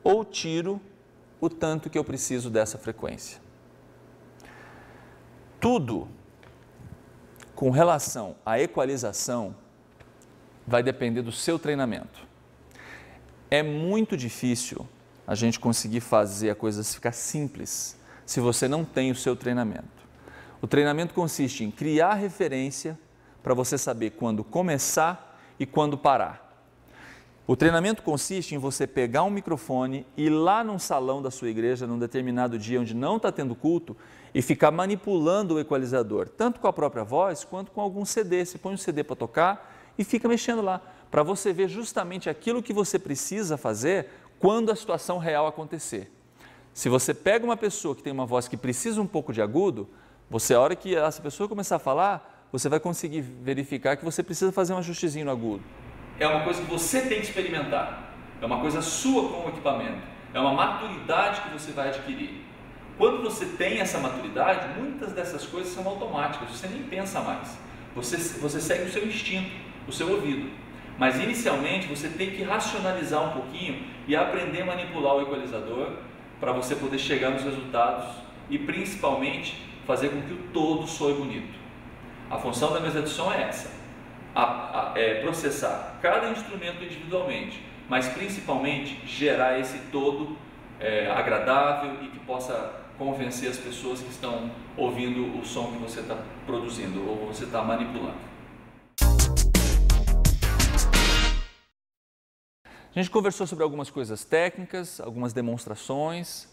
ou tiro o tanto que eu preciso dessa frequência. Tudo com relação à equalização vai depender do seu treinamento. É muito difícil a gente conseguir fazer a coisa ficar simples se você não tem o seu treinamento. O treinamento consiste em criar referência para você saber quando começar e quando parar. O treinamento consiste em você pegar um microfone e ir lá num salão da sua igreja, num determinado dia onde não está tendo culto, e ficar manipulando o equalizador, tanto com a própria voz quanto com algum CD. Você põe um CD para tocar e fica mexendo lá, para você ver justamente aquilo que você precisa fazer quando a situação real acontecer. Se você pega uma pessoa que tem uma voz que precisa um pouco de agudo, você, a hora que essa pessoa começar a falar, você vai conseguir verificar que você precisa fazer um ajustezinho no agudo. É uma coisa que você tem que experimentar, é uma coisa sua com o equipamento, é uma maturidade que você vai adquirir. Quando você tem essa maturidade, muitas dessas coisas são automáticas, você nem pensa mais, você segue o seu instinto, o seu ouvido. Mas inicialmente você tem que racionalizar um pouquinho e aprender a manipular o equalizador para você poder chegar nos resultados e principalmente fazer com que o todo soe bonito. A função da mesa de som é essa, é processar cada instrumento individualmente, mas principalmente gerar esse todo agradável e que possa convencer as pessoas que estão ouvindo o som que você está produzindo ou você está manipulando. A gente conversou sobre algumas coisas técnicas, algumas demonstrações,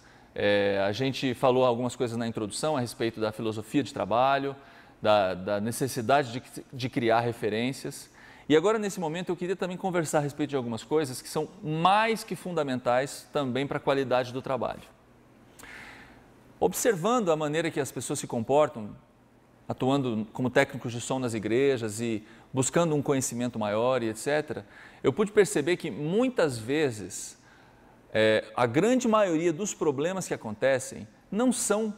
a gente falou algumas coisas na introdução a respeito da filosofia de trabalho, da necessidade de criar referências. E agora, nesse momento, eu queria também conversar a respeito de algumas coisas que são mais que fundamentais também para a qualidade do trabalho. Observando a maneira que as pessoas se comportam, atuando como técnicos de som nas igrejas e buscando um conhecimento maior e etc., eu pude perceber que muitas vezes a grande maioria dos problemas que acontecem não são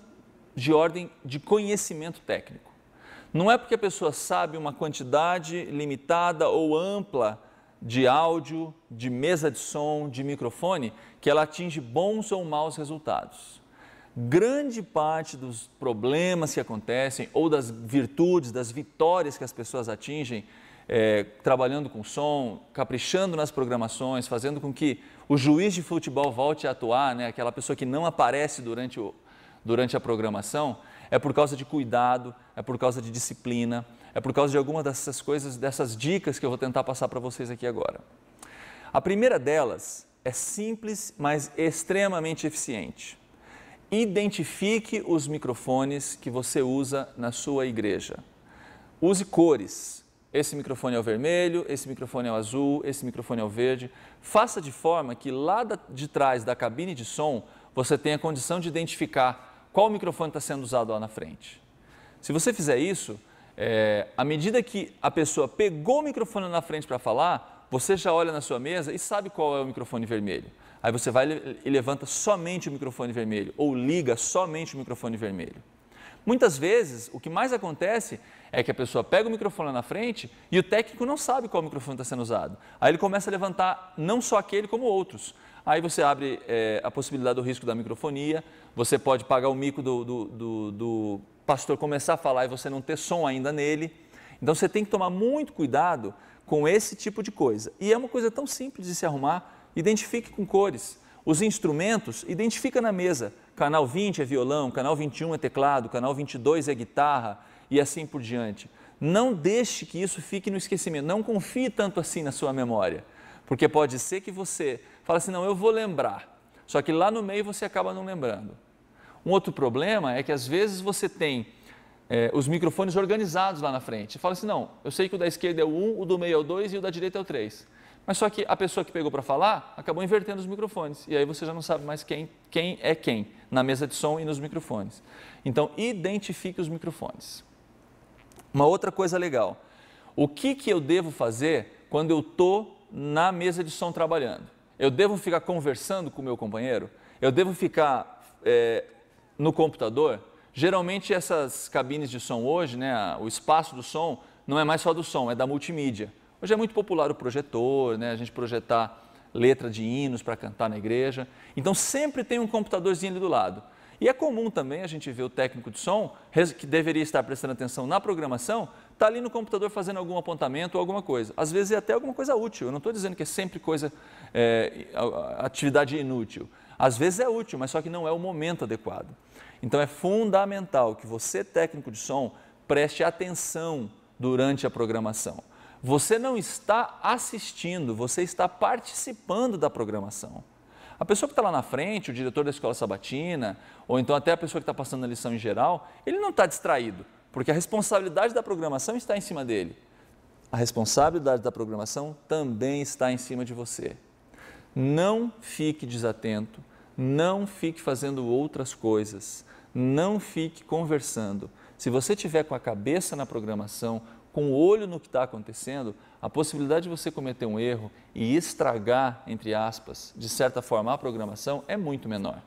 de ordem de conhecimento técnico. Não é porque a pessoa sabe uma quantidade limitada ou ampla de áudio, de mesa de som, de microfone, que ela atinge bons ou maus resultados. Grande parte dos problemas que acontecem, ou das virtudes, das vitórias que as pessoas atingem, trabalhando com som, caprichando nas programações, fazendo com que o juiz de futebol volte a atuar, né, aquela pessoa que não aparece durante a programação, é por causa de cuidado, é por causa de disciplina, é por causa de alguma dessas coisas, dessas dicas que eu vou tentar passar para vocês aqui agora. A primeira delas é simples, mas extremamente eficiente. Identifique os microfones que você usa na sua igreja. Use cores. Esse microfone é o vermelho, esse microfone é o azul, esse microfone é o verde. Faça de forma que lá de trás da cabine de som você tenha condição de identificar qual microfone está sendo usado lá na frente. Se você fizer isso, à medida que a pessoa pegou o microfone na frente para falar, você já olha na sua mesa e sabe qual é o microfone vermelho. Aí você vai e levanta somente o microfone vermelho ou liga somente o microfone vermelho. Muitas vezes, o que mais acontece é que a pessoa pega o microfone lá na frente e o técnico não sabe qual microfone está sendo usado. Aí ele começa a levantar não só aquele, como outros. Aí você abre a possibilidade do risco da microfonia, você pode pagar o mico do pastor começar a falar e você não ter som ainda nele. Então você tem que tomar muito cuidado com esse tipo de coisa. E é uma coisa tão simples de se arrumar. Identifique com cores. Os instrumentos, identifica na mesa. Canal 20 é violão, canal 21 é teclado, canal 22 é guitarra e assim por diante. Não deixe que isso fique no esquecimento. Não confie tanto assim na sua memória. Porque pode ser que você fale assim, não, eu vou lembrar. Só que lá no meio você acaba não lembrando. Um outro problema é que às vezes você tem os microfones organizados lá na frente. Você fala assim, não, eu sei que o da esquerda é o 1, o do meio é o 2 e o da direita é o 3. Mas só que a pessoa que pegou para falar acabou invertendo os microfones. E aí você já não sabe mais quem é quem na mesa de som e nos microfones. Então, identifique os microfones. Uma outra coisa legal, o que eu devo fazer quando eu estou na mesa de som trabalhando? Eu devo ficar conversando com o meu companheiro? Eu devo ficar no computador? Geralmente essas cabines de som hoje, né, o espaço do som, não é mais só do som, é da multimídia. Hoje é muito popular o projetor, né, a gente projetar letra de hinos para cantar na igreja. Então sempre tem um computadorzinho ali do lado. E é comum também a gente ver o técnico de som, que deveria estar prestando atenção na programação, está ali no computador fazendo algum apontamento ou alguma coisa. Às vezes é até alguma coisa útil, eu não estou dizendo que é sempre atividade inútil. Às vezes é útil, mas só que não é o momento adequado. Então é fundamental que você, técnico de som, preste atenção durante a programação. Você não está assistindo, você está participando da programação. A pessoa que está lá na frente, o diretor da escola sabatina, ou então até a pessoa que está passando a lição em geral, ele não está distraído, porque a responsabilidade da programação está em cima dele. A responsabilidade da programação também está em cima de você. Não fique desatento, não fique fazendo outras coisas, não fique conversando. Se você estiver com a cabeça na programação, com o olho no que está acontecendo, a possibilidade de você cometer um erro e estragar, entre aspas, de certa forma a programação é muito menor.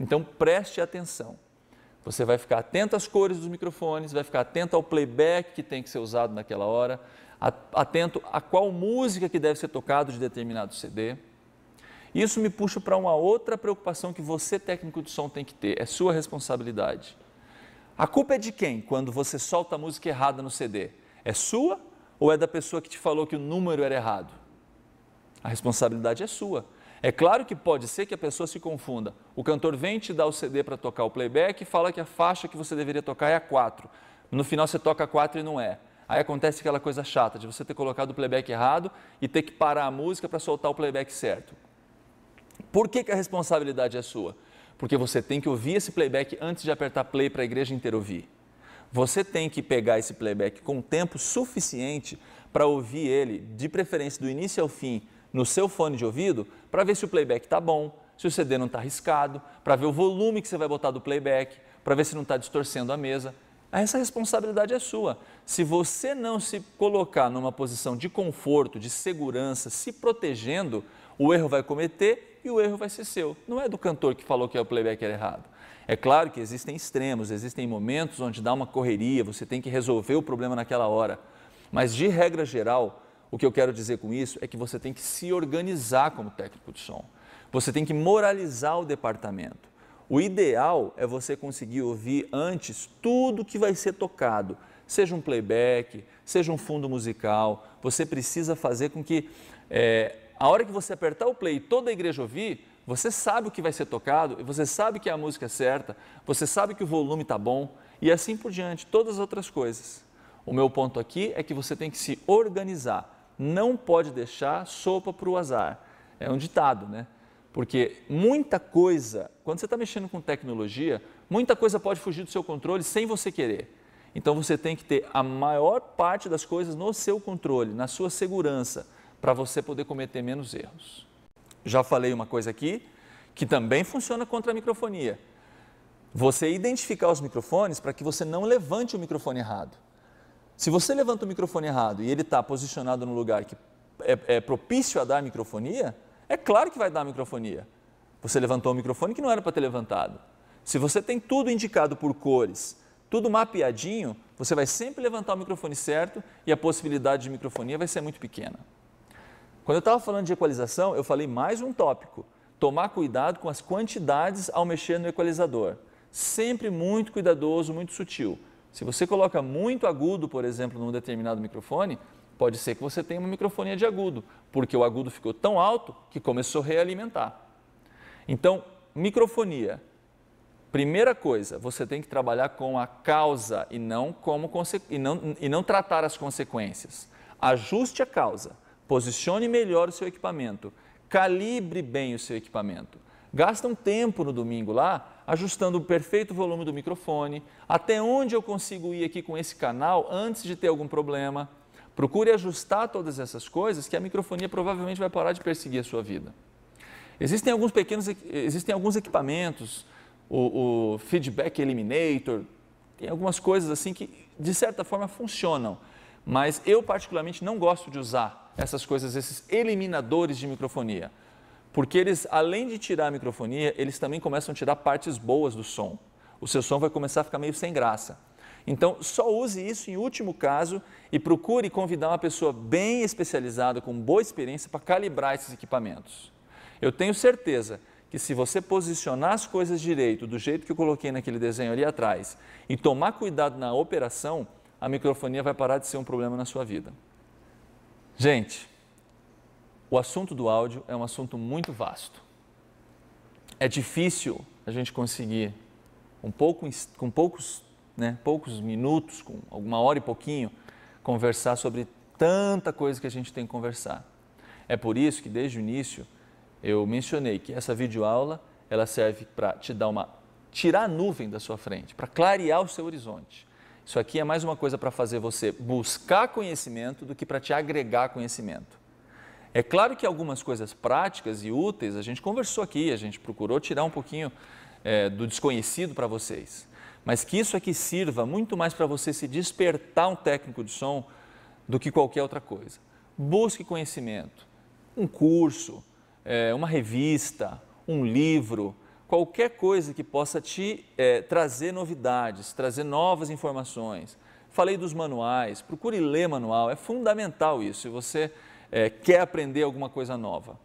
Então preste atenção. Você vai ficar atento às cores dos microfones, vai ficar atento ao playback que tem que ser usado naquela hora, atento a qual música que deve ser tocado de determinado CD. Isso me puxa para uma outra preocupação que você, técnico de som, tem que ter, é sua responsabilidade. A culpa é de quem quando você solta a música errada no CD? É sua ou é da pessoa que te falou que o número era errado? A responsabilidade é sua. É claro que pode ser que a pessoa se confunda. O cantor vem te dar o CD para tocar o playback e fala que a faixa que você deveria tocar é a 4. No final você toca a 4 e não é. Aí acontece aquela coisa chata de você ter colocado o playback errado e ter que parar a música para soltar o playback certo. Por que a responsabilidade é sua? Porque você tem que ouvir esse playback antes de apertar play para a igreja inteira ouvir. Você tem que pegar esse playback com tempo suficiente para ouvir ele, de preferência do início ao fim, no seu fone de ouvido, para ver se o playback está bom, se o CD não está arriscado, para ver o volume que você vai botar do playback, para ver se não está distorcendo a mesa. Essa responsabilidade é sua. Se você não se colocar numa posição de conforto, de segurança, se protegendo, o erro vai cometer e o erro vai ser seu. Não é do cantor que falou que o playback era errado. É claro que existem extremos, existem momentos onde dá uma correria, você tem que resolver o problema naquela hora. Mas, de regra geral, o que eu quero dizer com isso é que você tem que se organizar como técnico de som. Você tem que moralizar o departamento. O ideal é você conseguir ouvir antes tudo que vai ser tocado, seja um playback, seja um fundo musical. Você precisa fazer com que, a hora que você apertar o play e toda a igreja ouvir, você sabe o que vai ser tocado, você sabe que a música é certa, você sabe que o volume está bom e assim por diante, todas as outras coisas. O meu ponto aqui é que você tem que se organizar, não pode deixar sopa para o azar. É um ditado, né? Porque muita coisa, quando você está mexendo com tecnologia, muita coisa pode fugir do seu controle sem você querer. Então você tem que ter a maior parte das coisas no seu controle, na sua segurança, para você poder cometer menos erros. Já falei uma coisa aqui que também funciona contra a microfonia. Você identificar os microfones para que você não levante o microfone errado. Se você levanta o microfone errado e ele está posicionado no lugar que é propício a dar microfonia, é claro que vai dar microfonia. Você levantou o microfone que não era para ter levantado. Se você tem tudo indicado por cores, tudo mapeadinho, você vai sempre levantar o microfone certo e a possibilidade de microfonia vai ser muito pequena. Quando eu estava falando de equalização, eu falei mais um tópico. Tomar cuidado com as quantidades ao mexer no equalizador. Sempre muito cuidadoso, muito sutil. Se você coloca muito agudo, por exemplo, num determinado microfone, pode ser que você tenha uma microfonia de agudo, porque o agudo ficou tão alto que começou a realimentar. Então, microfonia. Primeira coisa, você tem que trabalhar com a causa e não tratar as consequências. Ajuste a causa. Posicione melhor o seu equipamento, calibre bem o seu equipamento. Gasta um tempo no domingo lá, ajustando o perfeito volume do microfone, até onde eu consigo ir aqui com esse canal antes de ter algum problema. Procure ajustar todas essas coisas que a microfonia provavelmente vai parar de perseguir a sua vida. Existem alguns equipamentos, o Feedback Eliminator, tem algumas coisas assim que de certa forma, funcionam. Mas eu, particularmente, não gosto de usar essas coisas, esses eliminadores de microfonia. Porque eles, além de tirar a microfonia, eles também começam a tirar partes boas do som. O seu som vai começar a ficar meio sem graça. Então, só use isso em último caso e procure convidar uma pessoa bem especializada, com boa experiência, para calibrar esses equipamentos. Eu tenho certeza que se você posicionar as coisas direito, do jeito que eu coloquei naquele desenho ali atrás, e tomar cuidado na operação, a microfonia vai parar de ser um problema na sua vida. Gente, o assunto do áudio é um assunto muito vasto. É difícil a gente conseguir, com poucos minutos, com alguma hora e pouquinho, conversar sobre tanta coisa que a gente tem que conversar. É por isso que, desde o início, eu mencionei que essa videoaula, ela serve para te dar tirar a nuvem da sua frente, para clarear o seu horizonte. Isso aqui é mais uma coisa para fazer você buscar conhecimento do que para te agregar conhecimento. É claro que algumas coisas práticas e úteis a gente conversou aqui, a gente procurou tirar um pouquinho do desconhecido para vocês. Mas que isso aqui sirva muito mais para você se despertar um técnico de som do que qualquer outra coisa. Busque conhecimento, um curso, uma revista, um livro, qualquer coisa que possa te trazer novidades, trazer novas informações. Falei dos manuais, procure ler manual, é fundamental isso, se você quer aprender alguma coisa nova.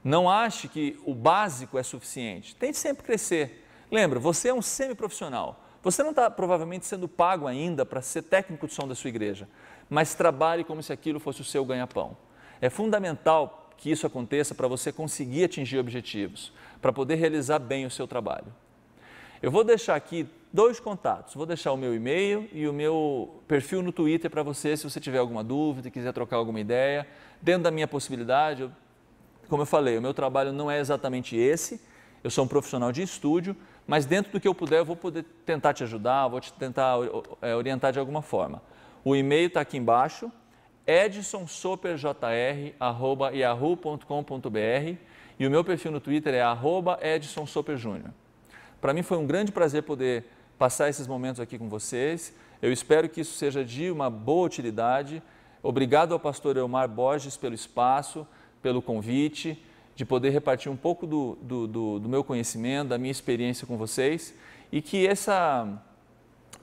Não ache que o básico é suficiente, tente sempre crescer. Lembra, você é um semiprofissional. Você não está provavelmente sendo pago ainda para ser técnico de som da sua igreja, mas trabalhe como se aquilo fosse o seu ganha-pão. É fundamental que isso aconteça para você conseguir atingir objetivos, para poder realizar bem o seu trabalho. Eu vou deixar aqui 2 contatos, vou deixar o meu e-mail e o meu perfil no Twitter para você, se você tiver alguma dúvida, quiser trocar alguma ideia. Dentro da minha possibilidade, como eu falei, o meu trabalho não é exatamente esse, eu sou um profissional de estúdio, mas dentro do que eu puder, eu vou poder tentar te ajudar, vou te tentar orientar de alguma forma. O e-mail está aqui embaixo, edsonsoper.yahoo.com.br e o meu perfil no Twitter é @edsonsoperjr. Para mim foi um grande prazer poder passar esses momentos aqui com vocês. Eu espero que isso seja de uma boa utilidade. Obrigado ao pastor Elmar Borges pelo espaço, pelo convite, de poder repartir um pouco do meu conhecimento, da minha experiência com vocês e que essa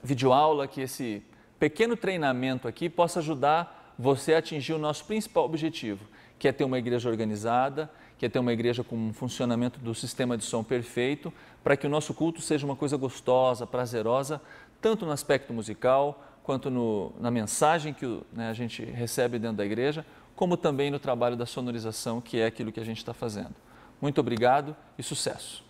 videoaula, que esse pequeno treinamento aqui possa ajudar você a atingir o nosso principal objetivo, que é ter uma igreja organizada, que é ter uma igreja com um funcionamento do sistema de som perfeito, para que o nosso culto seja uma coisa gostosa, prazerosa, tanto no aspecto musical, quanto na mensagem que a gente recebe dentro da igreja, como também no trabalho da sonorização, que é aquilo que a gente está fazendo. Muito obrigado e sucesso!